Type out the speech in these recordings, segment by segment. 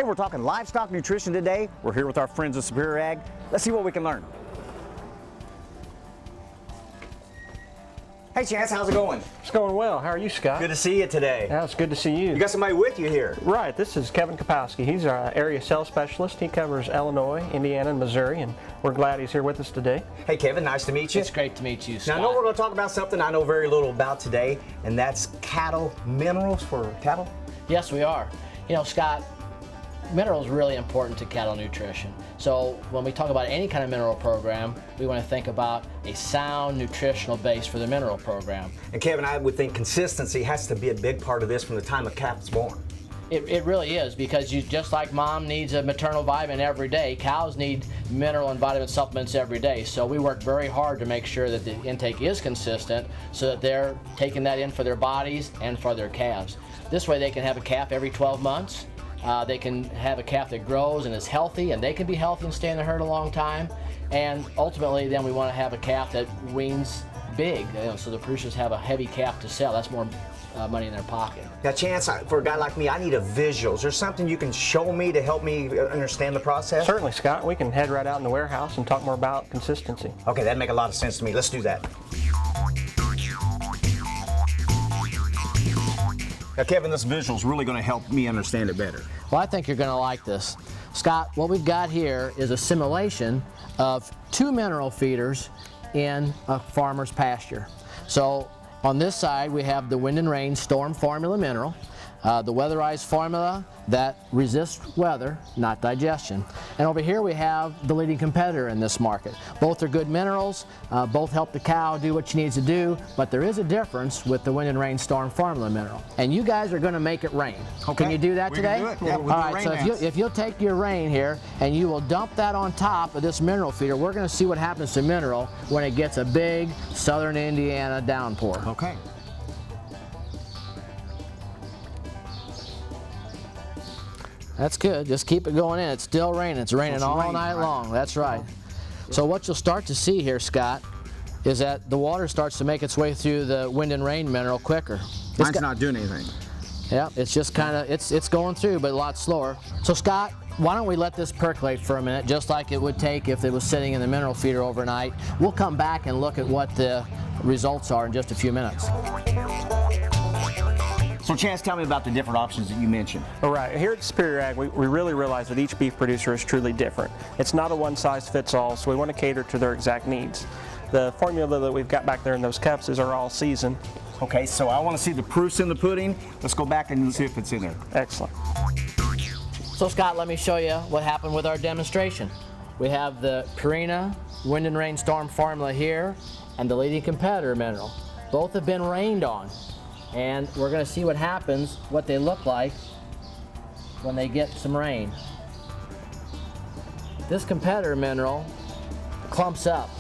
we're talking livestock nutrition today. We're here with our friends at Superior Ag. Let's see what we can learn. Hey Chance, how's it going? It's going well. How are you, Scott? Good to see you today. Yeah, it's good to see you. You got somebody with you here. Right, this is Kevin Kapowski. He's our area sales specialist. He covers Illinois, Indiana, and Missouri, and we're glad he's here with us today. Hey Kevin, nice to meet you. It's great to meet you, Scott. Now I know we're going to talk about something I know very little about today, and that's cattle minerals for cattle. Yes, we are. You know, Scott, minerals are really important to cattle nutrition. So when we talk about any kind of mineral program, we want to think about a sound nutritional base for the mineral program. And Kevin, I would think consistency has to be a big part of this from the time a calf's born. It really is, because just like mom needs a maternal vitamin every day, cows need mineral and vitamin supplements every day. So we work very hard to make sure that the intake is consistent so that they're taking that in for their bodies and for their calves. This way they can have a calf every 12 months. They can have a calf that grows and is healthy, and they can be healthy and stay in the herd a long time. And ultimately, then we want to have a calf that weans big, so the producers have a heavy calf to sell. That's more money in their pocket. Now, Chance, for a guy like me, I need a visual. Is there something you can show me to help me understand the process? Certainly, Scott. We can head right out in the warehouse and talk more about consistency. Okay, that'd make a lot of sense to me. Let's do that. Now, Kevin, this visual's really going to help me understand it better. Well, I think you're going to like this. Scott, what we've got here is a simulation of 2 mineral feeders in a farmer's pasture. So on this side, we have the Wind and Rain Storm Formula mineral, the weatherized formula that resists weather, not digestion. And over here we have the leading competitor in this market. Both are good minerals, both help the cow do what she needs to do, but there is a difference with the Wind and Rain Storm Formula mineral. And you guys are going to make it rain. Okay. Can you do that we today? Can do it. Yeah, we'll All do right, rain so dance. if you'll take your rain here and you will dump that on top of this mineral feeder, we're going to see what happens to mineral when it gets a big southern Indiana downpour. Okay. That's good. Just keep it going in. It's still raining. It's raining all night long. That's right. So what you'll start to see here, Scott, is that the water starts to make its way through the Wind and Rain mineral quicker. Mine's not doing anything. Yeah, it's just kind of, it's going through, but a lot slower. So Scott, why don't we let this percolate for a minute, just like it would take if it was sitting in the mineral feeder overnight. We'll come back and look at what the results are in just a few minutes. So Chance, tell me about the different options that you mentioned. All right, here at Superior Ag, we really realize that each beef producer is truly different. It's not a one-size-fits-all, so we want to cater to their exact needs. The formula that we've got back there in those cups is our all-season. Okay, so I want to see the proofs in the pudding. Let's go back and see if it's in there. Excellent. So Scott, let me show you what happened with our demonstration. We have the Purina Wind and Rain Storm formula here and the leading competitor mineral. Both have been rained on. And we're going to see what happens, what they look like when they get some rain. This competitor mineral clumps up,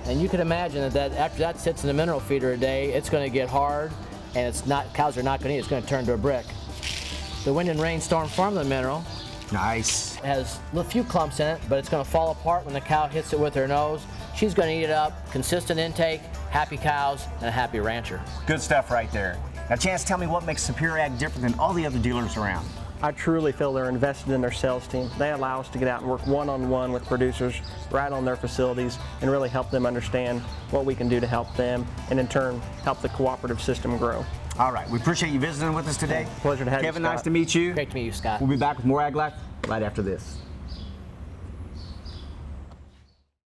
and you can imagine that after that sits in the mineral feeder a day, it's going to get hard, and cows are not going to eat it. It's going to turn to a brick. The Wind and Rain Storm Formula mineral Nice. has a few clumps in it, but it's going to fall apart when the cow hits it with her nose. She's going to eat it up. Consistent intake, happy cows, and a happy rancher. Good stuff right there. Now, Chance, tell me what makes Superior Ag different than all the other dealers around. I truly feel they're invested in their sales team. They allow us to get out and work one-on-one with producers right on their facilities and really help them understand what we can do to help them and in turn help the cooperative system grow. All right, we appreciate you visiting with us today. Pleasure to have you, Kevin, Scott. nice to meet you. Great to meet you, Scott. We'll be back with more Ag Life right after this.